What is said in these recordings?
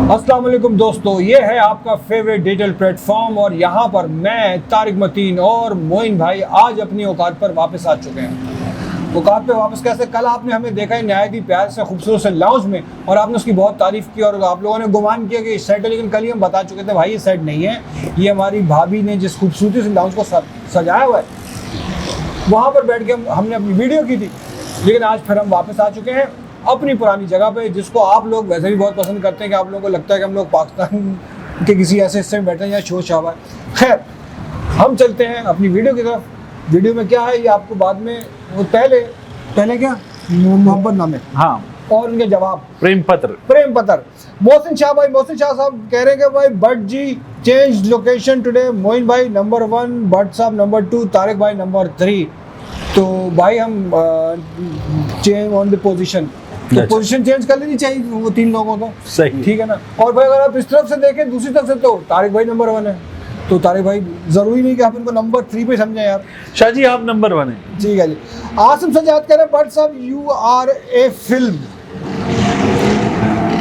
अस्सलाम वालेकुम दोस्तों, ये है आपका फेवरेट डिजिटल प्लेटफॉर्म और यहाँ पर मैं तारिक मतीन और मोइन भाई आज अपनी औकात पर वापस आ चुके हैं। औकात पे वापस कैसे? कल आपने हमें देखा है नहायत ही प्यार से खूबसूरत से लाउंज में और आपने उसकी बहुत तारीफ़ की और आप लोगों ने गुमान किया कि सेट है, लेकिन कल ही हम बता चुके थे भाई ये सेट नहीं है। ये हमारी भाभी ने जिस खूबसूरती से लाउंज को सजाया हुआ है वहाँ पर बैठ के हमने अपनी वीडियो की थी, लेकिन आज फिर हम वापस आ चुके हैं अपनी पुरानी जगह पे, जिसको आप लोग वैसे भी बहुत पसंद करते हैं कि आप लोगों को लगता है कि हम लोग पाकिस्तान के किसी ऐसे हिस्से में बैठे हैं या शोर शराबा है। खैर, हम चलते हैं अपनी वीडियो की तरफ। वीडियो में क्या है ये आपको बाद में, वो पहले क्या मोहब्बत नामे, हाँ, और उनके जवाब प्रेम पत्र। मोहसिन शाह साहब कह रहे हैं कि भाई Bhatt ji change location today. Moin भाई नंबर 1, भट्ट साहब नंबर 2, तारिक भाई नंबर 3। तो भाई हम चेंज ऑन द पोजीशन, तो पोजीशन चेंज कर लेनी चाहिए वो तीन लोगों को, सही, ठीक है ना। और भाई अगर आप इस तरफ से देखें दूसरी तरफ से तो तारिक भाई नंबर 1 है, तो तारिक भाई जरूरी नहीं कि आप इनको नंबर 3 पे समझें यार। शाह जी आप नंबर 1 है। ठीक है जी। आसिम सजाद कह रहे हैं भट्ट साहब यू आर ए फिल्म।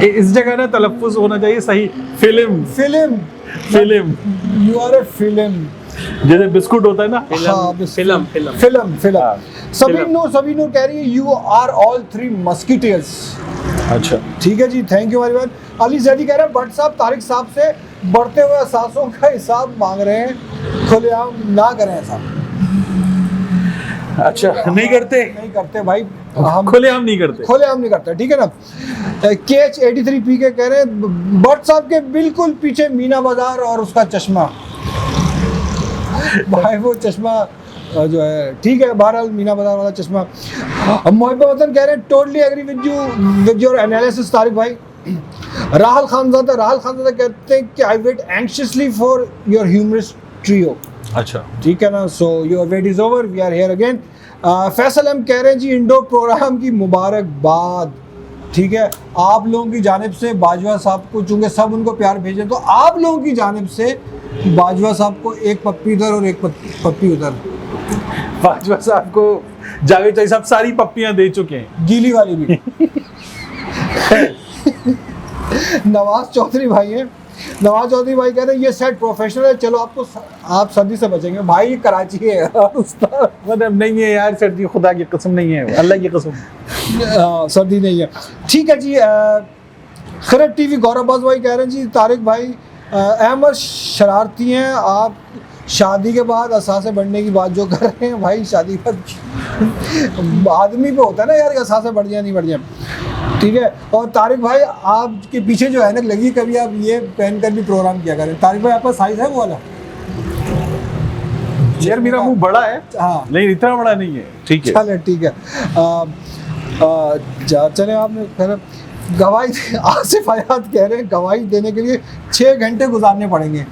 इस जगह ना तलफ्फुज होना चाहिए सही, film you are a film, जैसे बिस्कुट होता है ना। फिल्म। सभी नूर कह रही है यू आर ऑल 3 मस्किटियर्स। अच्छा ठीक है जी, thank you very much. Ali Zaidi कह रहे हैं भट्ट साहब तारिक साहब से बढ़ते हुए एहसासों का हिसाब मांग रहे हैं, खुलेआम ना करें ऐसा। अच्छा, नहीं करते भाई, हम खुलेआम नहीं करते, ठीक है ना। KH83P के कह रहे हैं भट्ट साहब के बिल्कुल पीछे मीना बाजार और उसका चश्मा। भाई वो चश्मा जो है ठीक है, बहरहाल मीना बाजार वाला चश्मा। मोहिब वतन कह रहे हैं totally agree with your analysis Tariq भाई। राहुल खानजादा कहते हैं कि I wait anxiously for your humorous trio. अच्छा ठीक है ना, so your wait is over, we are here again. Faisal हम कह रहे हैं जी इंडो प्रोग्राम की मुबारकबाद। ठीक है, आप लोगों की जानिब से बाजवा साहब को, चूंकि सब उनको प्यार भेजें, तो आप लोगों की जानिब से बाजवा साहब को एक पप्पी इधर और एक पप्पी उधर। बाजवा साहब को जावेद भाई साहब सारी पप्पियां दे चुके हैं, गीली वाली भी। नवाज चौधरी भाई कह रहे हैं ये सेट प्रोफेशनल है, चलो आप सर्दी से बचेंगे। भाई ये कराची है यार, मतलब नहीं है यार सर्दी, खुदा की कसम नहीं है, अल्लाह की कसम सर्दी नहीं है। ठीक है जी। खरत टीवी गौरव बाज भाई कह रहे हैं जी तारिक भाई अहमद शरारती हैं, आप शादी के बाद असासे बढ़ने की बात जो कर रहे हैं भाई, शादी पर आदमी पे होता है ना यार, असासे बढ़ जाए नहीं बढ़ जाए, ठीक है। और तारिक भाई आपके पीछे जो ऐनक लगी, कभी आप ये पहन कर भी प्रोग्राम किया करें। तारिक भाई आपका साइज है वो वाला? यार मेरा मुंह बड़ा है, हाँ नहीं इतना बड़ा नहीं है, ठीक है चले ठीक है। चले आपने गवाही, आसिफ हयात कह रहे हैं गवाही देने के लिए 6 घंटे गुजारने पड़ेंगे।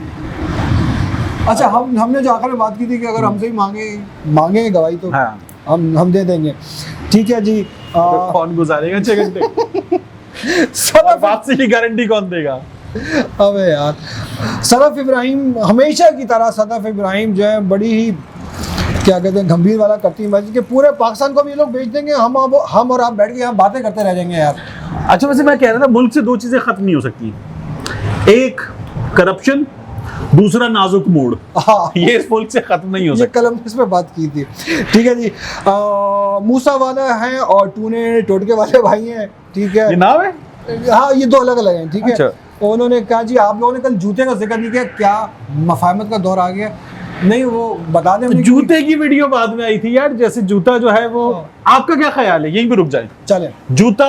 अच्छा, हमने जो आखिर में बात की थी कि अगर हमसे ही मांगे गवाही तो हाँ, हम दे देंगे, ठीक है जी। कौन गुजारेगा 6 घंटे? वापसी की गारंटी कौन देगा? अबे यार, सदफ इब्राहिम हमेशा की तरह सदफ इब्राहिम जो है बड़ी ही क्या कहते हैं गंभीर वाला करती है कि पूरे पाकिस्तान को भी ये लोग बेच देंगे, हम और आप बैठ के यहाँ बातें करते रह जाएंगे यार। अच्छा, वैसे मैं कह रहा था मुल्क से 2 चीजें खत्म नहीं हो सकती, एक करप्शन, दूसरा नाजुक मूड। हाँ, ये इस मुल्क से खत्म नहीं हो सकता। ये कल हमने इस पे बात की थी, ठीक है जी। मूसा वाला है और टूने टोटके वाले भाई हैं, ठीक है, ये नाम है, हाँ ये 2 अलग अलग हैं, ठीक है। अच्छा। उन्होंने कहा जी आप लोगों ने कल जूते का जिक्र नहीं किया, क्या मफाहमत का दौर आ गया? नहीं, वो बता दें। जूते की वीडियो बाद में आई थी यार, जैसे जूता जो है वो, आपका क्या ख्याल है? यहीं पे रुक जाए, चले। जूता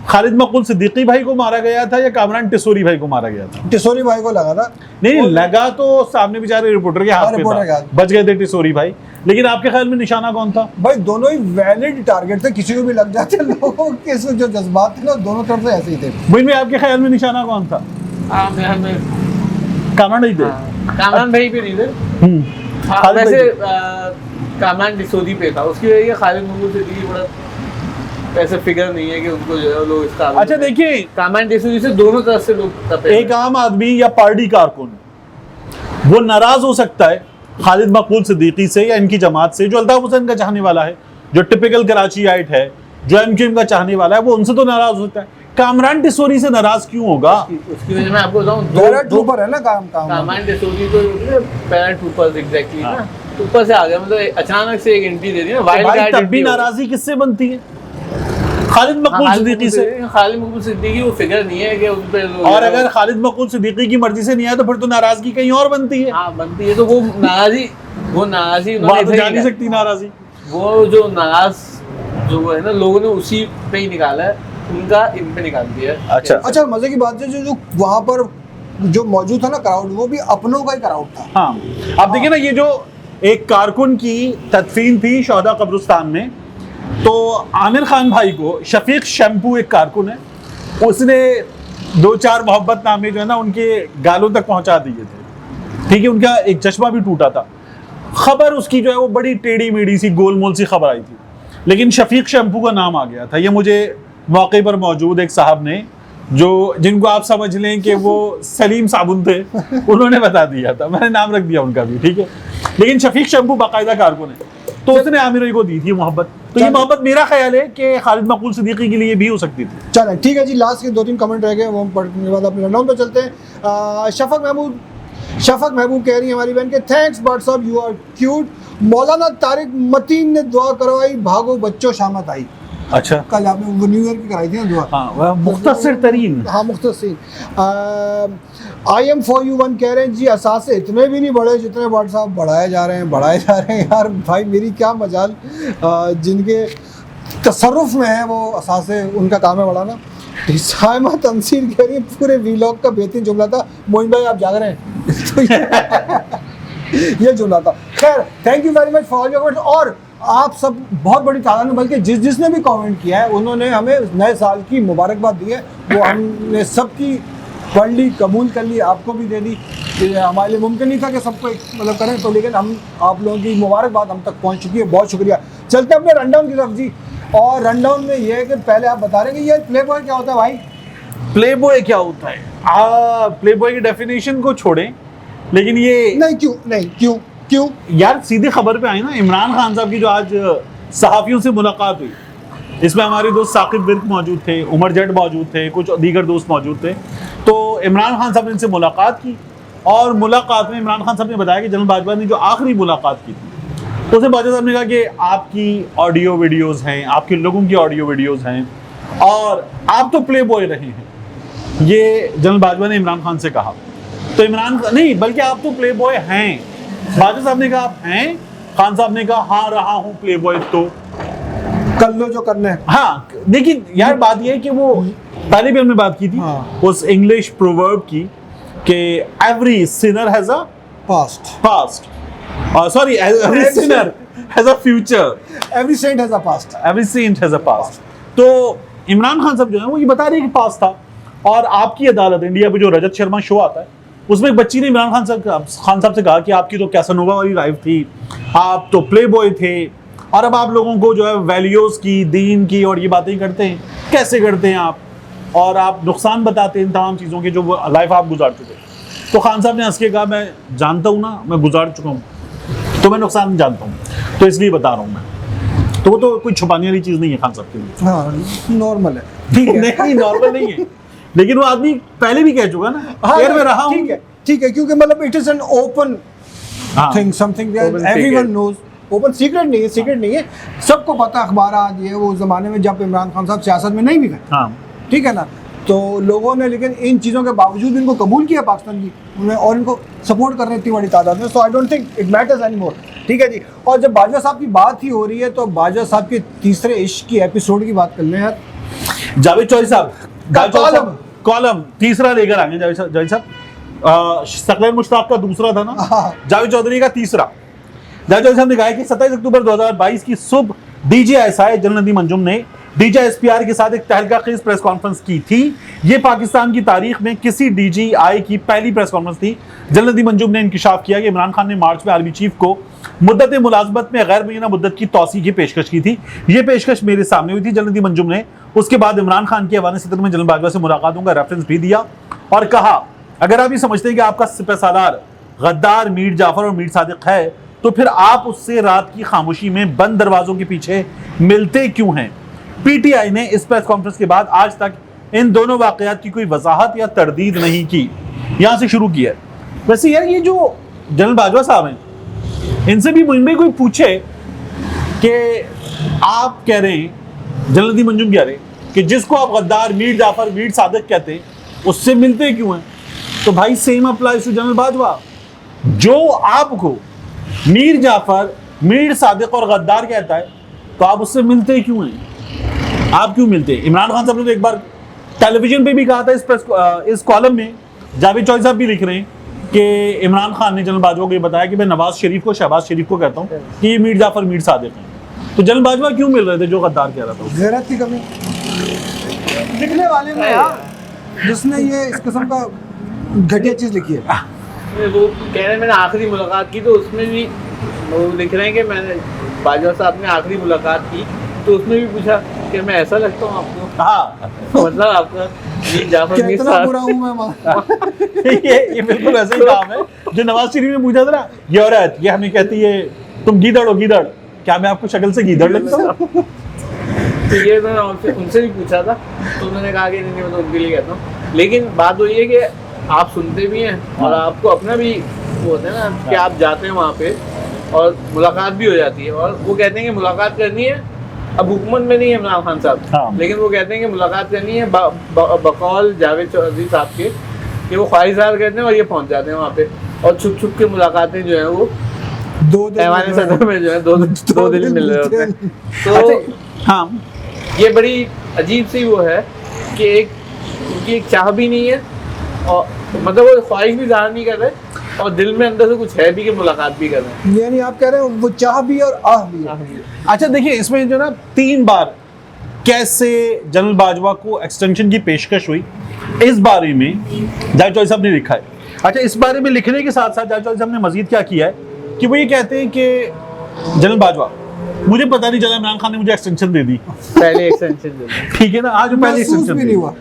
खालिद मकबूल सिद्दीकी भाई को मारा गया था या कामरान टिसोरी भाई को मारा गया था? टिसोरी भाई को लगा था। नहीं लगा तो सामने बेचारे रिपोर्टर के हाथ में था, बच गए थे टिसोरी भाई, लेकिन आपके ख्याल में निशाना कौन था? भाई दोनों ही वैलिड टारगेट थे, किसी को भी लग जाते। लोगों के जो जज्बात थे ना दोनों तरफ से ऐसे ही थे। भाई में आपके ख्याल में निशाना कौन था? कामरान नहीं थे, कामरान भाई पे नहीं थे, वैसे कामरान टिसोरी पे था, उसकी वजह से खालिद मकबूल सिद्दीकी बड़ा ऐसे फिगर नहीं है कि उनको जो है लोग इसका। अच्छा देखिए, कामरान टिसोरी से दोनों तरफ से लोग, एक आम आदमी या पार्टी कारकुन वो नाराज हो सकता है खालिद मकबूल सिद्दीकी से या इनकी जमात से, जो अल्ताफ हुसैन का चाहने वाला है, जो टिपिकल कराचीआइट है, जो एमक्यूएम का चाहने वाला है, वो उनसे तो नाराज हो सकता है, कामरान डिसोरी से नाराज क्यों होगा? उसकी वजह मैं आपको बताऊं, पैरा ट्रूपर है ना कामरान डिसोजी तो पैरा ट्रूपर्स एग्जैक्टली ना, ऊपर से आ गया, मतलब अचानक से एक एंट्री दे दी ना, वाइल्ड कार्ड। तब भी नाराजगी किससे बनती है? खालिद मकबूल सिद्दीकी से। खालिद मकबूल सिद्दीकी वो फिगर नहीं है कि उस पे, और अगर खालिद मकबूल सिद्दीकी की मर्जी से नहीं आया तो फिर तो नाराजगी कहीं और बनती है। हाँ बनती है, तो वो नाराजी वहां तो जा नहीं सकती नाराजगी। वो जो नाराज जो है ना, लोगों ने उसी पे ही निकाला है, उनका इन पे निकाल दिया है। अच्छा मजे की बात है, जो वहां पर जो मौजूद था ना क्राउड, वो भी अपनों का ही क्राउड था। हाँ, आप देखिए ना, ये जो एक कारकुन की तदफीन थी शोहदा कब्रिस्तान में, तो आमिर खान भाई को शफीक शैम्पू एक कारकुन है, उसने 2-4 मोहब्बत नामे जो है ना उनके गालों तक पहुंचा दिए थे। ठीक है, उनका एक चश्मा भी टूटा था। खबर उसकी जो है वो बड़ी टेढ़ी मेढ़ी सी गोलमोल सी खबर आई थी, लेकिन शफीक शैम्पू का नाम आ गया था। ये मुझे मौके पर मौजूद एक साहब ने, जो जिनको आप समझ लें कि वो सलीम साबुन थे, उन्होंने बता दिया था, मैंने नाम रख दिया उनका भी। ठीक है, लेकिन शफीक शैम्पू बाकायदा कारकुन है, तो उसने आमिर को दी थी मोहब्बत। तो ये मोहब्बत मेरा ख्याल है कि खालिद मकबूल सिद्दीकी के लिए भी हो सकती थी। चलें ठीक है जी, लास्ट के 2-3 कमेंट रह गए, वो हम पढ़ने के बाद अपने रनडाउन पे चलते हैं। शफक महबूब कह रही है हमारी बहन के, थैंक्स बट साहब यू आर क्यूट। मौलाना तारिक मतीन ने दुआ करवाई, भागो बच्चों शामत आई। अच्छा, कल आपने वो न्यू ईयर की कराई थी ना दुआ। हाँ, वह मुख्तसर तरीन। हाँ मुख्तसर। IM4U1 कह रहे हैं जी, असासे इतने भी नहीं बढ़े जितने व्हाट्सएप बढ़ाए जा रहे हैं यार। भाई मेरी क्या मजाल, जिनके तसर्रुफ में है वो असासे, उनका काम है बढ़ाना। सायमा तंसीर कह रही है, पूरे वीलॉग का बेहतरीन जुमला था। मोइन भाई आप जाग रहे हैं तो ये जुमला था। खैर, thank you very much for all your comments. और आप सब बहुत बड़ी तादाद में, बल्कि जिसने भी कमेंट किया है उन्होंने हमें नए साल की मुबारकबाद दी है, वो हमने सबकी पढ़ ली, कबूल कर ली, आपको भी दे दी। हमारे लिए मुमकिन नहीं था कि सबको मतलब करें, तो लेकिन हम आप लोगों की मुबारकबाद हम तक पहुंच चुकी है, बहुत शुक्रिया। चलते हैं अपने रनडाउन की तरफ जी। और रनडाउन में ये है कि पहले आप बता रहे हैं कि ये प्ले बॉय क्या होता है भाई? प्ले बॉय क्या होता है? प्ले बॉय की डेफिनेशन को छोड़ें, लेकिन ये नहीं क्यों यार सीधे खबर पे आए ना। इमरान खान साहब की जो आज सहाफियों से मुलाकात हुई, इसमें हमारे दोस्त साकिब विर्क मौजूद थे, उमर जट मौजूद थे, कुछ दीगर दोस्त मौजूद थे। तो इमरान खान साहब ने इनसे मुलाकात की, और मुलाकात में इमरान खान साहब ने बताया कि जनरल बाजवा ने जो आखिरी मुलाकात की थी, तो उसमें बाजवा साहब ने कहा कि आपकी ऑडियो वीडियोज़ हैं, आपके लोगों की ऑडियो वीडियोज़ हैं, और आप तो प्ले बॉय रहे हैं। ये जनरल बाजवा ने इमरान खान से कहा। तो इमरान नहीं, बल्कि आप तो प्ले बॉय हैं। बाजवा साहब ने कहा आप हैं, खान साहब ने कहा हाँ रहा हूँ प्ले बॉय, तो कर लो जो करना है। हाँ, लेकिन यार बात यह है कि वो पहले भी हमने बात की थी उस इंग्लिश प्रोवर्ब की कि every sinner has a past, sorry every sinner has a future, every saint has a past, every saint has a past. तो इमरान खान साहब जो है वो ये बता रहे हैं कि पास्ट था। और आपकी अदालत इंडिया पे जो रजत शर्मा शो आता है, उसमें एक बच्ची ने इमरान खान साहब से कहा कि आपकी तो कैसानोवा वाली लाइफ थी, आप तो प्ले बॉय थे, और अब आप लोगों को जो है वैल्यूज़ की, दीन की और ये बातें करते हैं, कैसे करते हैं आप, और आप नुकसान बताते हैं तमाम चीज़ों के जो लाइफ आप गुजार चुके। तो खान साहब ने हंस के कहा मैं जानता हूँ ना, मैं गुजार चुका हूँ, तो मैं नुकसान जानता हूँ, तो इसलिए बता रहा हूँ मैं। तो वो तो कोई छुपाने वाली चीज़ नहीं है खान साहब के लिए। हाँ, नॉर्मल है। ठीक है, नहीं नॉर्मल नहीं है, लेकिन वो आदमी पहले भी कह चुका ना, यार मैं रहा हूँ। ठीक है, क्योंकि मतलब it is an open thing, something that everyone knows. Open secret नहीं है, सबको पता। अखबार आज ये वो ज़माने में जब इमरान खान साहब सियासत में नहीं भी गए, हाँ ठीक है ना, तो लोगों ने लेकिन इन चीज़ों के बावजूद इनको कबूल किया पाकिस्तान की उन्हें, और इनको सपोर्ट कर रहे इतनी बड़ी तादाद में। So I don't think it matters any more. ठीक है जी। और जब बाजवा साहब की बात ही हो रही है, तो बाजवा साहब के तीसरे इश्क की एपिसोड की बात कर लें यार। जावेद चौधरी साहब कॉलम तीसरा लेकर आएंगे। जावेद साहब सकलैन मुश्ताक का दूसरा था ना, जावेद चौधरी का तीसरा। जावेद चौधरी साहब ने कहा कि 27 अक्टूबर 2022 की सुबह DJSI जनरल नदीम अंजुम ने DJSPR के साथ एक तहलका-खेज प्रेस कॉन्फ्रेंस की थी। ये पाकिस्तान की तारीख में किसी DGI की पहली प्रेस कॉन्फ्रेंस थी। जनरल नदीम अंजुम ने इंकिशाफ किया कि इमरान खान ने मार्च में आर्मी चीफ को मुद्दत मुलाजमत में गैर मुय्यना मुद्दत की तौसी की पेशकश की थी। ये पेशकश मेरे सामने हुई थी। जनरल नदीम अंजुम ने उसके बाद इमरान खान की अवान सदर में जनरल बाजवा से मुलाकातों का रेफरेंस भी दिया और कहा अगर आप ये समझते हैं कि आपका सिपहसालार गद्दार मीर जाफर और मीर सादिक है, तो फिर आप उससे रात की खामोशी में बंद दरवाजों के पीछे मिलते क्यों हैं। PTI ने इस प्रेस कॉन्फ्रेंस के बाद आज तक इन दोनों वाकयात की कोई वजाहत या तरदीद नहीं की, यहां से शुरू किया। वैसे यार ये जो जनरल बाजवा साहब हैं, इनसे भी मुझे कोई पूछे कि आप कह रहे हैं, जलालुद्दीन मंजूम कह रहे हैं कि जिसको आप गद्दार, मीर जाफर, मीर सादिक कहते हैं, उससे मिलते क्यों हैं? तो भाई same applies to general Bajwa. जो आपको मीर जाफर, मीर सादिक और गद्दार कहता है, तो आप उससे मिलते क्यों हैं? आप क्यों मिलते हैं? इमरान खान साहब ने तो एक बार टेलीविजन पे भी कहा था, इस कॉलम में जावेद चौधरी साहब भी लिख रहे हैं कि इमरान खान ने जनरल बाजवा को ये बताया कि मैं नवाज शरीफ को, शहबाज शरीफ को कहता हूँ कि ये मीर जाफर, मीर सादिक हैं। तो जनरल बाजवा क्यों मिल रहे थे जो गद्दार कह रहा था? गैरत की कमी लिखने वाले में यार, जिसने ये इस किस्म का घटिया चीज लिखी है। वो कह रहे हैं मैंने आखिरी मुलाकात की, तो उसमें भी वो लिख रहे हैं कि मैंने बाजवा साहब ने आखिरी मुलाकात की, तो उसमें भी पूछा कि मैं ऐसा लगता हूँ आपको? हाँ मतलब आपका मीर जाफर, मीर कितना बुरा सादिक। हूँ मैं। ये बिल्कुल ऐसा ही काम है जो नवाज शरीफ ने पूछा था ना, ये औरत ये हमें कहती है तुम गीदड़ हो, गीदड़, क्या मैं आपको शक्ल से गीदड़ लगता हूँ? तो ये मैंने उनसे भी पूछा था, तो उन्होंने कहा कि नहीं मैं तो उनके लिए कहता हूँ। लेकिन बात वही है कि आप सुनते भी हैं और आपको अपना भी वो होता है ना कि आप जाते हैं वहाँ पे और मुलाकात भी हो जाती है, और वो कहते हैं कि मुलाकात करनी है। अब हुकूमत में नहीं है इमरान खान साहब, हाँ। लेकिन वो कहते हैं कि मुलाकात करनी है बकौल जावेद चौधरी साहब के, कि वो ख्वाहिशात करते हैं और ये पहुँच जाते हैं वहाँ पे, और छुप छुप के मुलाकातें जो है वो 2 दिन ऐवान सदर में जो है दो दिन मिल रहे होते हैं। तो अच्छा, हाँ ये बड़ी अजीब सी वो है कि एक उनकी एक चाह भी नहीं है, और मतलब वो ख्वाहिश भी ज़ाहिर नहीं कर रहे, और दिल में अंदर से कुछ है भी कि मुलाकात भी कर रहे यानी आप कह रहे हो वो चाह भी और आह भी है। हैं। अच्छा देखिए, इसमें जो ना 3 बार कैसे जनरल बाजवा को एक्सटेंशन की पेशकश हुई, इस बारे में जावेद चौधरी साहब ने लिखा है। अच्छा, इस बारे में लिखने के साथ साथ जावेद चौधरी साहब ने मजीद क्या किया है कि वो ये कहते हैं कि जनरल बाजवा, मुझे पता नहीं चला इमरान खान ने मुझे एक्सटेंशन दे दी, पहले एक्सटेंशन दे दी। ठीक है ना, आज वो पहले महसूस एक्सटेंशन भी दे नहीं दी। हुआ।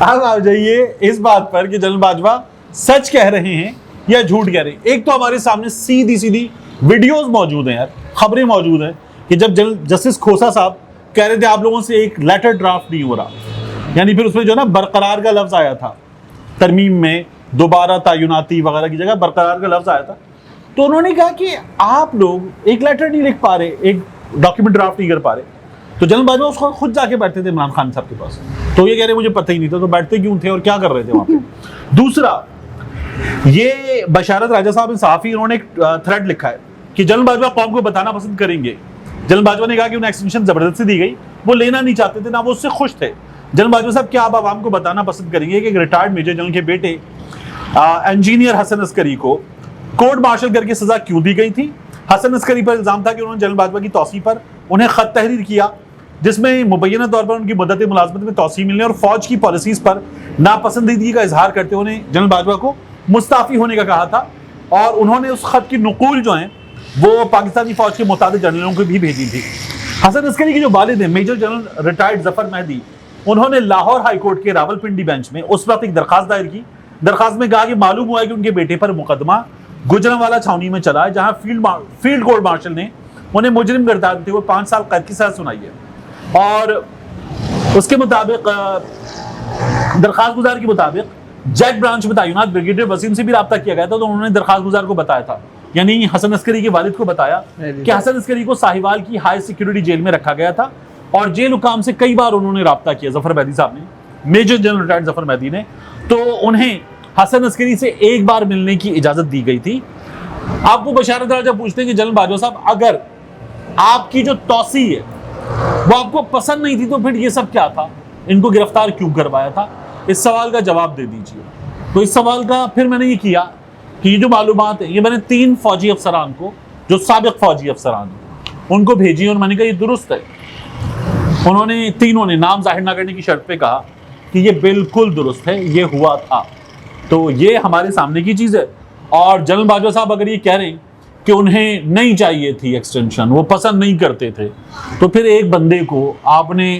अब आप जाइए इस बात पर कि जनरल बाजवा सच कह रहे हैं या झूठ कह रहे हैं। एक तो हमारे सामने सीधी सीधी वीडियोस मौजूद हैं यार, खबरें मौजूद हैं कि जब जस्टिस खोसा साहब कह रहे थे आप लोगों से एक लेटर ड्राफ्ट नहीं हो रहा, यानी फिर उसमें जो ना बरकरार का लफ्ज आया था, तरमीम में दोबारा तयनाती वगैरह की जगह बरकरार का लफ्ज आया था, तो उन्होंने कहा कि आप लोग एक लेटर नहीं लिख पा रहे, एक डॉक्यूमेंट ड्राफ्ट नहीं कर पा रहे। तो जनरल बाजवा उसको खुद जाके बैठते थे इमरान खान साहब के पास, तो ये कह रहे मुझे पता ही नहीं था, तो बैठते क्यों थे और क्या कर रहे थे वहां पे? दूसरा, ये बशारत राजा साहब सहाफी, उन्होंने एक थ्रेड लिखा है कि जनरल बाजवा कौम को बताना पसंद करेंगे। जनरल बाजवा ने कहा कि उन्हें एक्सटेंशन जबरदस्ती दी गई, वो लेना नहीं चाहते थे, ना वो उससे खुश थे। जनरल बाजवा साहब, क्या आप आवाम को बताना पसंद करेंगे कि एक रिटायर्ड मेजर जनरल के बेटे इंजीनियर हसन अस्करी को कोर्ट मार्शल करके सजा क्यों दी गई थी? हसन अस्करी पर इल्जाम था कि उन्होंने जनरल बाजवा की तौसीह पर उन्हें खत तहरीर किया, जिसमें मुबैना तौर पर उनकी मुद्दत मुलाजमत में तौसीह मिलने और फौज की पॉलिसीज पर नापसंदीदगी का इजहार करते हुए जनरल बाजवा को मुस्ताफी होने का कहा था, और उन्होंने उस खत की नकूल जो है वो पाकिस्तानी फौज के मुताबिक जनरलों को भी भेजी थी। हसन अस्करी के जो वालिद हैं major general retired Zafar Mehdi, उन्होंने लाहौर हाई कोर्ट के रावलपिंडी बेंच में उस वक्त एक दरखास्त दायर की। दरखास्त में कहा कि मालूम हुआ है कि उनके बेटे पर मुकदमा गुजरांवाला छावनी में चला है, जहां फील्ड कोर्ट मार्शल ने उन्हें मुजरिम करार देते हुए 5 साल कैद की सजा सुनाई है। और उसके मुताबिक दरखास्त गुजार के मुताबिक जेट ब्रांच में तैनात ब्रिगेडियर वसीम से भी रब्ता किया गया था, तो उन्होंने दरखास्त गुजार को बताया था, यानी हसन अस्करी के वालिद को बताया कि हसन अस्करी को साहिवाल की हाई सिक्योरिटी जेल में रखा गया था, और जेल हुकाम से कई बार उन्होंने रब्ता किया, जफर मेहदी साहब ने, major general retired Zafar Mehdi ने, तो उन्हें हसन अस्करी से एक बार मिलने की इजाजत दी गई थी। आपको बशारत राजा पूछते हैं कि जनरल बाजवा साहब, अगर आपकी जो तौसीह है वो आपको पसंद नहीं थी, तो फिर ये सब क्या था, इनको गिरफ्तार क्यों करवाया था? इस सवाल का जवाब दे दीजिए। तो इस सवाल का फिर मैंने ये किया कि ये जो मालूमात है ये मैंने 3 फौजी अफसरान को, जो साबिक फौजी अफसरान, उनको भेजी, और मैंने कहा ये दुरुस्त है। उन्होंने तीनों ने नाम जाहिर ना करने की शर्त पे कहा कि ये बिल्कुल दुरुस्त है, ये हुआ था, तो ये हमारे सामने की चीज़ है। और जनरल बाजवा साहब अगर ये कह रहे हैं कि उन्हें नहीं चाहिए थी एक्सटेंशन, वो पसंद नहीं करते थे, तो फिर एक बंदे को आपने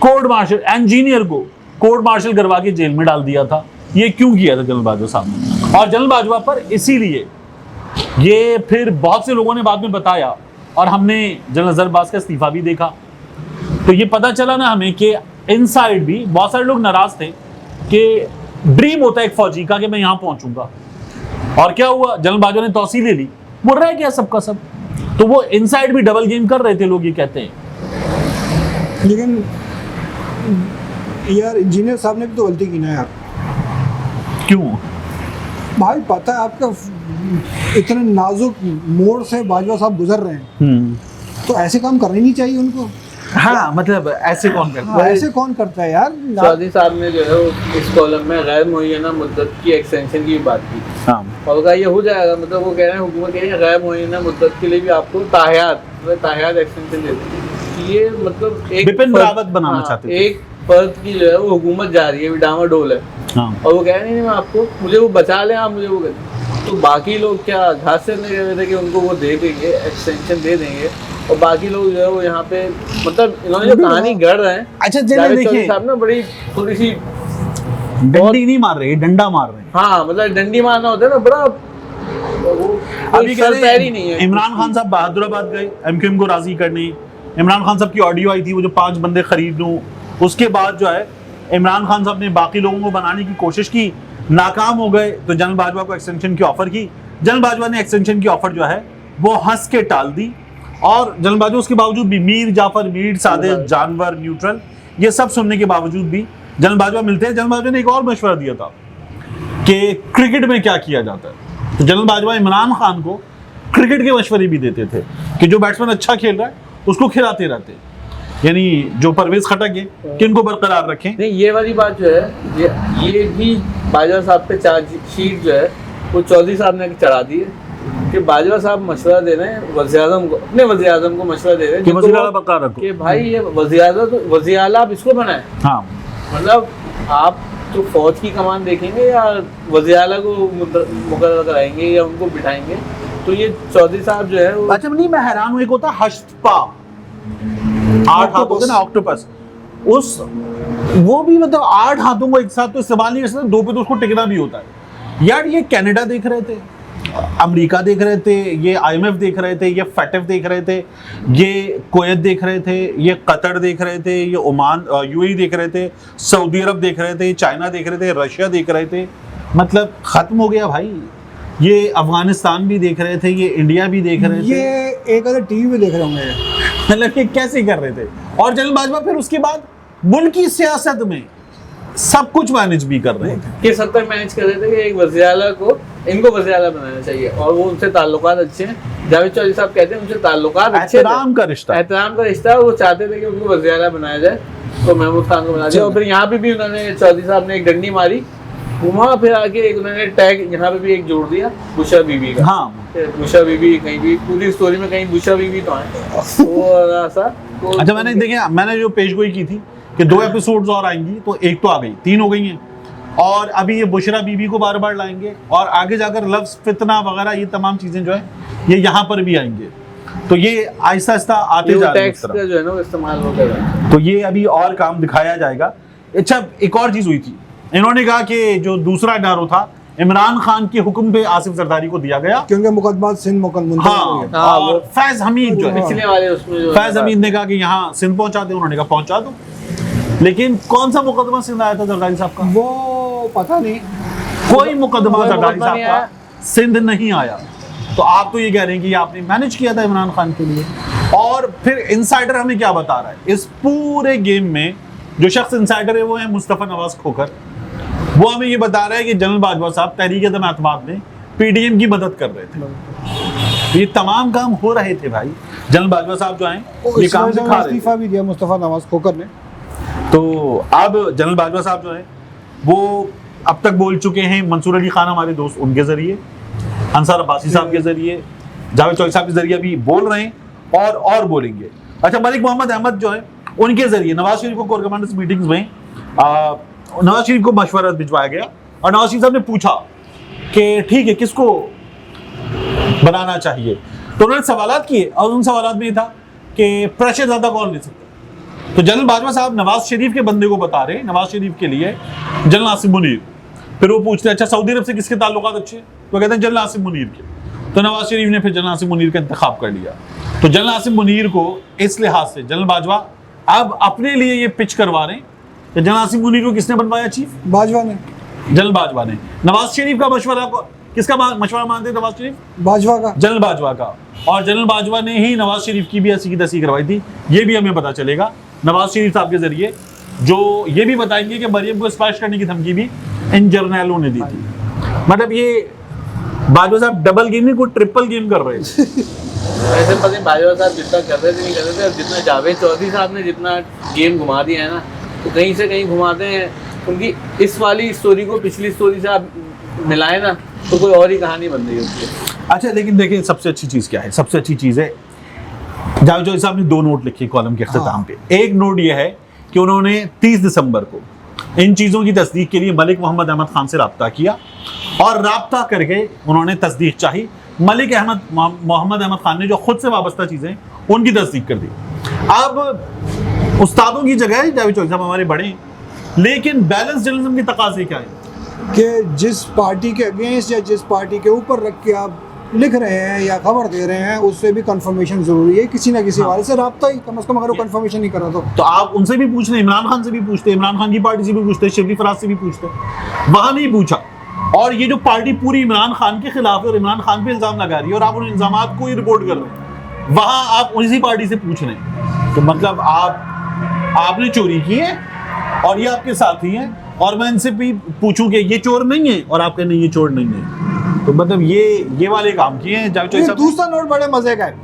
कोर्ट मार्शल, इंजीनियर को कोर्ट मार्शल करवा के जेल में डाल दिया था, ये क्यों किया था जनरल बाजवा साहब ने? और जनरल बाजवा पर इसीलिए ये फिर बहुत से लोगों ने बाद में बताया, और हमने जनरल अजहर अब्बास का इस्तीफा भी देखा, तो ये पता चला ना हमें कि इनसाइड भी बहुत सारे लोग नाराज थे कि ड्रीम होता है एक फौजी का कि मैं यहां पहुंचूंगा, और क्या हुआ, जनरल बाजवा ने तौसील ले ली, वो रह गया सबका सब। तो वो इनसाइड भी डबल गेम कर रहे थे लोग, ये कहते हैं। लेकिन यार इंजीनियर साहब ने भी तो गलती की ना यार। क्यों भाई पता है आपका इतने नाजुक मोड़ से बाजवा साहब गुजर रहे हैं, तो ऐसे काम करने नहीं चाहिए उनको। हाँ, मतलब ऐसे कौन करता हाँ, ऐसे कौन करता है यार। चौधरी साहब ने जो है वो इस कॉलम में गैर मुअय्यना मुद्दत की एक्सटेंशन की बात की, हाँ, और कहा ये हो जाएगा, मतलब वो कह रहे हैं हुकूमत कह रही है गैर मुअय्यना मुद्दत के लिए भी आपको ताहयात एक्सटेंशन दे देंगे। ये मतलब एक विपिन रावत बनाना चाहते थे। एक फर्द की जो है वो हुकूमत जा रही है, डामाडोल है, हाँ, और वो कह रहे नहीं मैं आपको, मुझे वो बचा लें आप, मुझे वो तो बाकी लोग क्या घास से नहीं कह रहे थे कि उनको वो दे देंगे, एक्सटेंशन दे देंगे, और बाकी लोग जो है वो यहाँ पे मतलब इन्होंने जो कहानी गढ़ रहे हैं। अच्छा जावेद देखिए चौधरी साहब ना बड़ी थोड़ी सी डंडी नहीं मार रहे, डंडा मार रहे हैं। हाँ मतलब डंडी मारना होता है ना, बड़ा अभी सरपैरी नहीं है। इमरान खान साहब बहादुराबाद गए एमक्यूएम को राजी करने। इमरान खान साहब की ऑडियो आई थी, वो जो 5 बंदे खरीद लूं, उसके बाद जो है इमरान खान साहब ने बाकी लोगों को बनाने की कोशिश की, नाकाम हो गए, तो जनरल बाजवा को एक्सटेंशन की ऑफर की। जनरल बाजवा ने एक्सटेंशन की ऑफर जो है वो हंस के टाल दी, और जनरल बाजवा उसके बावजूद भी मीर जाफर, मीर सादिक, जानवर, न्यूट्रल, ये सब सुनने के बावजूद भी जनरल बाजवा मिलते हैं। जनरल बाजवा ने एक और मशवरा दिया था कि क्रिकेट में क्या किया जाता है, तो जनरल बाजवा इमरान खान को क्रिकेट के मशवरे भी देते थे कि जो बैट्समैन अच्छा खेल रहा है उसको खिलाते रहते, यानी जो परवेज खटक है कि इनको बरकरार रखें। नहीं, ये वाली बात जो है ये भी बाजवा साहब पे चार्जशीट जो है वो चौधरी साहब ने चढ़ा दी है कि बाजवा साहब मशवरा दे रहे हैं वज़ीर-ए-आज़म को, अपने वज़ीर-ए-आज़म को मशवरा दे रहे हैं कि वज़ीर-ए-आला बरकरार रखो, कि भाई ये वज़ीर-ए-आला आप इसको बनाएं। हाँ, मतलब आप तो फौज की कमान देखेंगे या वज़ीर-ए-आला को मुकर्रर कराएंगे या उनको बिठाएंगे, तो ये चौधरी साहब जो है वो अच्छा नहीं, मैं हैरान हूँ, एक होता है हश्तपा, 8 हाथ होते ना, ऑक्टोपस, उस वो भी मतलब 8 हाथों को एक साथ तो इस्तेमाल नहीं कर सकते, 2 पे तो उसको टिकना भी होता है। यार ये कनाडा देख रहे थे, अमेरिका देख रहे थे, ये IMF देख रहे थे, ये FATF देख रहे थे, ये कुवैत देख रहे थे, ये कतर देख रहे थे, ये ओमान UAE देख रहे थे, सऊदी अरब देख रहे थे, चाइना देख रहे थे, रशिया देख रहे थे, मतलब खत्म हो गया भाई। ये अफगानिस्तान भी देख रहे थे, ये इंडिया भी देख रहे थे, ये एक अदर टीवी पे देख रहे होंगे, मतलब ये कैसे कर रहे थे। और जनरल बाजवा फिर उसके बाद मुल्क की सियासत में सब कुछ मैनेज भी कर रहे थे, किस हद तक मैनेज कर रहे थे कि एक वज़ीर-ए-आला को इनको वज़ीर-ए-आला बनाना चाहिए, और वो उनसे ताल्लुकात अच्छे हैं। जावेद चौधरी साहब कहते हैं उनसे ताल्लुकात अच्छे, एहतराम का रिश्ता, एहतराम का रिश्ता, वो चाहते थे कि उनको वज़ीर-ए-आला बनाया जाए, तो महमूद खान को बना दिया। और फिर यहाँ पे भी उन्होंने, चौधरी साहब ने एक डंडी मारी, वहाँ फिर आके एक उन्होंने टैग यहाँ पे भी एक जोड़ दिया बुशरा बीबी का। हाँ, बुशरा बीबी कहीं भी पूरी स्टोरी में कहीं बुशरा बीबी तो है वो सा तो अच्छा मैंने देखिए, मैंने जो पेशगोई की थी कि 2 एपिसोड्स और आएंगी, तो एक तो आ गई, 3 हो गई हैं, और अभी ये बुशरा बीबी को बार बार लाएंगे, और आगे जाकर लफ्ज़ फितना वगैरह ये तमाम चीज़ें जो है ये यहाँ पर भी आएंगे, तो ये आहिस्ता आहिस्ता आते जा रहे हैं टैक्स का जो है ना वो इस्तेमाल होता है, तो ये अभी और काम दिखाया जाएगा। अच्छा एक और चीज़ हुई थी, इन्होंने कहा कि जो दूसरा इडारो था इमरान खान के हुक्म पे आसिफ जरदारी को दिया गया, क्योंकि मुकदमा सिंध मुकदमा। हाँ, और फैज हमीद जो है, पिछले वाले उसमें जो फैज हमीद ने कहा कि यहाँ सिंध पहुंचा दे, उन्होंने कहा पहुंचा दो, लेकिन कौन सा मुकदमा सिंध आया था जरदारी साहब का? वो पता नहीं, कोई मुकदमा जरदारी साहब का सिंध नहीं आया। तो आप तो ये कह रहे हैं कि आपने मैनेज किया था इमरान खान के लिए, और फिर इनसाइडर हमें क्या बता रहा है, इस पूरे गेम में जो शख्स इनसाइडर है वो है मुस्तफा नवाज खोखर। वो हमें ये बता रहा है कि जनरल बाजवा साहब तहरीक-ए-एतमाद में PDM की मदद कर रहे थे। ये तमाम काम हो रहे थे भाई, जनरल बाजवा साहब जो हैं ये काम दिखा रहे थे। इस्तीफा भी दिया मुस्तफा नवाज खोखर ने। तो अब जनरल बाजवा साहब जो है वो अब तक बोल चुके हैं, मंसूर अली खान हमारे दोस्त उनके जरिए, अंसार अब्बासी साहब के जरिए, जावेद चौधरी साहब के जरिए भी बोल रहे हैं और बोलेंगे। अच्छा मलिक मोहम्मद अहमद जो है उनके जरिए नवाज शरीफ को कोर कमांडर्स मीटिंग्स में नवाज शरीफ को मशवरा भिजवाया गया, और नवाज शरीफ साहब ने पूछा कि ठीक है किसको बनाना चाहिए, तो उन्होंने सवालात किए, और उन सवालात में ये था कि प्रेशर ज्यादा कौन ले सकता है। तो जनरल बाजवा साहब नवाज शरीफ के बंदे को बता रहे, नवाज शरीफ के लिए जनरल आसिम मुनीर। फिर वो पूछते हैं अच्छा सऊदी अरब से किसके ताल्लुकात अच्छे, तो कहते हैं जनरल आसिम मुनीर के। तो नवाज शरीफ ने फिर जनरल आसिम मुनीर का इंतखाब कर लिया। तो जनरल आसिम मुनीर को इस लिहाज से जनरल बाजवा अब अपने लिए ये पिच करवा रहे हैं कि जनरल आसिम मुनीर को किसने बनवाया चीफ? बाजवा ने। जनरल बाजवा ने। नवाज शरीफ का मशवरा किसका मशवरा मानते हैं नवाज शरीफ? बाजवा का। जनरल बाजवा का। और जनरल बाजवा ने ही नवाज शरीफ की भी ऐसी की तैसी करवाई थी। ये भी हमें पता चलेगा नवाज शरीफ साहब के जरिए, जो ये भी बताएंगे कि मरियम को स्पैश करने की धमकी भी इन जर्नैलों ने दी थी। मतलब ये बाजवा साहब डबल गेम नहीं, कोई ट्रिपल गेम कर रहे थे। वैसे पता नहीं बाजवा साहब जितना कर रहे थे नहीं कर रहे थे, अब जितना जावेद चौधरी साहब ने जितना गेम घुमा दिया है ना, तो कहीं से कहीं घुमाते हैं। उनकी इस वाली स्टोरी को पिछली स्टोरी से आप मिलाए ना तो कोई और ही कहानी बन रही होती है। अच्छा लेकिन देखिए सबसे अच्छी चीज क्या है? सबसे अच्छी चीज है जावेद चौधरी साहब ने 2 नोट लिखे कॉलम के अख्ताम पे। एक नोट ये है कि उन्होंने 30 दिसंबर को इन चीजों की तस्दीक के लिए मलिक मोहम्मद अहमद खान से राब्ता किया और राब्ता करके उन्होंने तस्दीक चाही। मलिक मोहम्मद अहमद खान ने जो खुद से वाबस्ता चीजें उनकी तस्दीक कर दी। अब उस्तादों की जगह जावेद चौधरी साहब हमारे बड़े हैं, लेकिन बैलेंस जर्नलिज्म की तकाज़े क्या है कि जिस पार्टी के अगेंस्ट या जिस पार्टी के ऊपर रख के आप लिख रहे हैं या खबर दे रहे हैं, उससे भी कंफर्मेशन जरूरी है, किसी ना किसी वाले से राब्ता ही कम से कम, अगर वो कंफर्मेशन नहीं करा तो आप उनसे भी पूछ लें, इमरान खान से भी पूछते, इमरान खान की पार्टी से भी पूछते, शिवली फराज से भी पूछते, वहां नहीं पूछा। और ये जो पार्टी पूरी इमरान खान के खिलाफ है और इमरान खान पे इल्जाम लगा रही है और आप उन इल्जामात को ही रिपोर्ट कर रहे हैं, वहां आप उसी पार्टी से पूछ रहे हैं, तो मतलब आपने चोरी की है और ये आपके साथी हैं और मैं इनसे भी पूछूं कि ये चोर नहीं है और आप कहें नहीं ये चोर नहीं है, तो मतलब ये वाले काम किए हैं जावेद चौधरी साहब। दूसरा नोट बड़े मजे का है,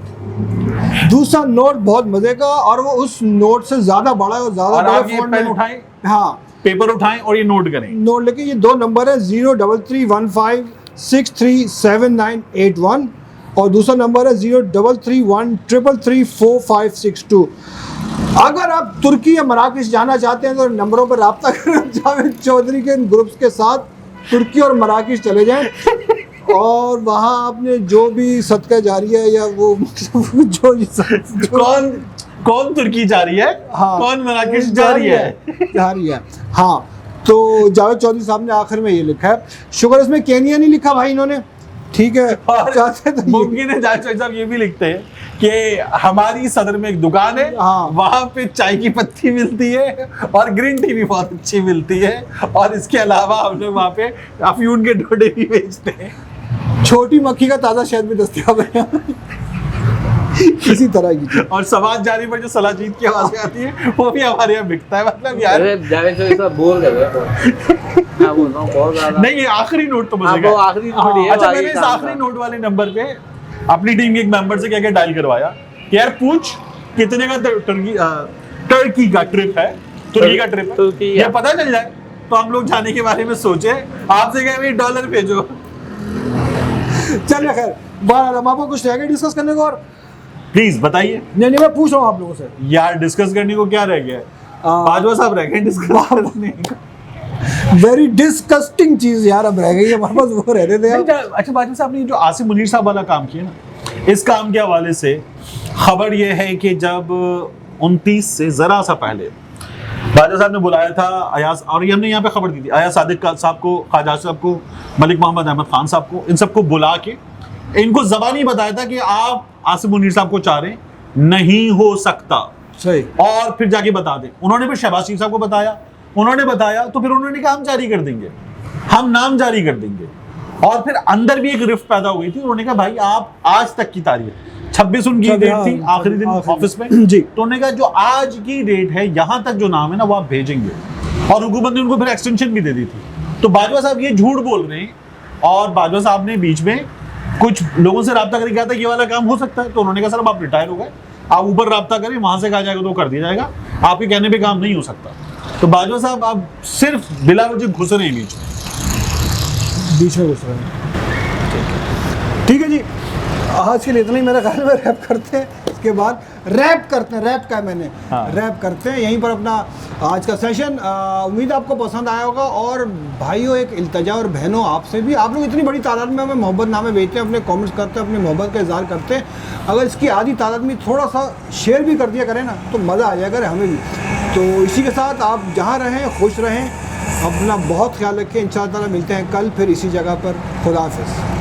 दूसरा नोट बहुत मजे का, और वो उस नोट से ज्यादा बड़ा है और ज्यादा बड़ा फोन में उठाएं, हाँ पेपर उठाएं और ये नोट करें। नोट लेके ये 2 नंबर है 03315637981 और दूसरा नंबर है 0331334562। अगर आप तुर्की या मराकश जाना चाहते हैं तो नंबरों पर रब्ता करें जावेद चौधरी के इन ग्रुप्स के साथ, तुर्की और मराकश चले जाएं और वहाँ आपने जो भी सदका जारिया या वो कौन तुर्की जा रही है, हाँ, कौन मराकश जा रही है। हाँ, तो जावेद चौधरी साहब ने आखिर में ये लिखा है, शुगर इसमें केनिया नहीं लिखा भाई इन्होंने, ठीक है। मुमकिन है जावेद चौधरी साहब ये भी लिखते हैं कि हमारी सदर में एक दुकान है, हाँ, वहां पे चाय की पत्ती मिलती है और ग्रीन टी भी बहुत अच्छी मिलती है और इसके अलावा हम लोग वहां पे अफयून के डोडे भी बेचते हैं, छोटी मक्खी का ताज़ा शहद भी दस्तयाब है इसी तरह की। और समाज जारी पर जो सलाजीत की आवाज़ें आती है वो भी हमारे यहाँ बिकता है। मतलब यार जावेद चौधरी साहब बोल कर रहे हैं, मैं बोल रहा हूं बहुत ज्यादा नहीं। ये आखिरी नोट तो मुझे आखिरी नोट है। अच्छा, मैंने इस आखिरी नोट वाले नंबर पे अपनी टीम के एक मेंबर से क्या डायल करवाया कि यार पूछ कितने का टर्की का ट्रिप है, तुर्की का ट्रिप है, ये पता चल जाए तो हम लोग जाने के बारे में सोचे। आपसे क्या भाई डॉलर भेजो। चलिए खैर, हम आपको कुछ रह गया डिस्कस करने को और प्लीज बताइए। नहीं मैं पूछ रहा हूँ आप लोगों से यार, डिस्कस करने को क्या रह गया? बाजवा साहब रह गए डिस्कस करने को। वेरी डिस्कस्टिंग चीज यार अब रह गई है हमारे पास, वो रहते थे। अच्छा, बाजवा साहब ने जो आसिम मुनीर साहब वाला काम किया ना, इस काम के हवाले से खबर यह है कि जब 29 से जरा सा पहले बाजवा साहब ने बुलाया था अयाज, और ये हमने यहाँ पे खबर दी थी, अयाज सादिक साहब को, ख्वाजा साहब को, मलिक मोहम्मद अहमद खान साहब को, इन सबको बुला के इनको ज़बानी बताया था कि आप आसिम मुनीर साहब को चाह रहे नहीं हो सकता, सही, और फिर जाके बता दें। उन्होंने फिर शहबाज शरीफ साहब को बताया, उन्होंने बताया तो फिर उन्होंने कहा हम जारी कर देंगे, हम नाम जारी कर देंगे। और फिर अंदर भी एक रिफ्ट पैदा हो गई थी। उन्होंने कहा भाई आप आज तक की तारीख 26 उनकी डेट थी, आखिरी दिन ऑफिस में जी, तो उन्होंने कहा जो आज की डेट है यहाँ तक जो नाम है ना वो आप भेजेंगे, और हुकूमत ने उनको फिर एक्सटेंशन भी दे दी थी। तो बाजवा साहब ये झूठ बोल रहे हैं, और बाजवा साहब ने बीच में कुछ लोगों से रब्ता करके कहा था ये वाला काम हो सकता है, तो उन्होंने कहा सर आप रिटायर हो गए, आप ऊपर रब्ता करें, वहां से कहा जाएगा तो कर दिया जाएगा, आपके कहने पे काम नहीं हो सकता। तो बाजवा साहब आप सिर्फ बिला वजह घुस रहे हैं बीच में घुस रहे हैं। ठीक है जी, आज के लिए इतना ही मेरा ख्याल में। रैप करते हैं, इसके बाद रैप करते हैं, रैप का मैंने रैप करते हैं यहीं पर अपना आज का सेशन। उम्मीद आपको पसंद आया होगा। और भाइयों, एक इल्तजा और बहनों आपसे भी, आप लोग इतनी बड़ी तादाद में हमें मोहब्बत नामे भेजते हैं, अपने कमेंट्स करते हैं, अपनी मोहब्बत का इजहार करते हैं, अगर इसकी आधी तादाद में थोड़ा सा शेयर भी कर दिया करें ना तो मज़ा आ जाएगा करे हमें भी। तो इसी के साथ आप जहाँ रहें खुश रहें, अपना बहुत ख्याल रखें। इंशाअल्लाह मिलते हैं कल फिर इसी जगह पर। खुदा हाफिज़।